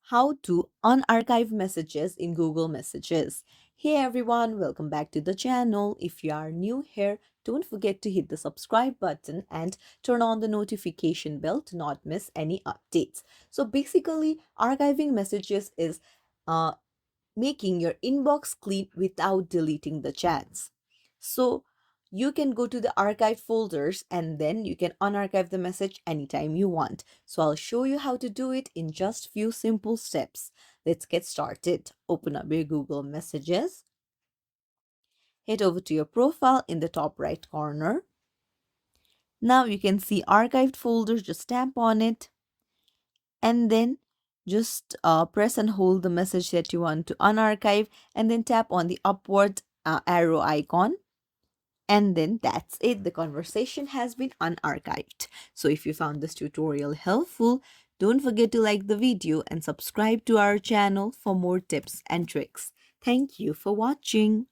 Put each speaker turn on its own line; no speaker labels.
How to unarchive messages in Google Messages. Hey everyone, welcome back to the channel. If you are new here, don't forget to hit the subscribe button and turn on the notification bell to not miss any updates. So basically, archiving messages is uh, making your inbox clean without deleting the chats. So you can go to the archive folders and then you can unarchive the message anytime you want. So I'll show you how to do it in just few simple steps. Let's get started. Open up your Google Messages. Head over to your profile in the top right corner. Now you can see archived folders, just tap on it and then just press and hold the message that you want to unarchive and then tap on the upward arrow icon, and then that's it. The conversation has been unarchived. So if you found this tutorial helpful, don't forget to like the video and subscribe to our channel for more tips and tricks. Thank you for watching.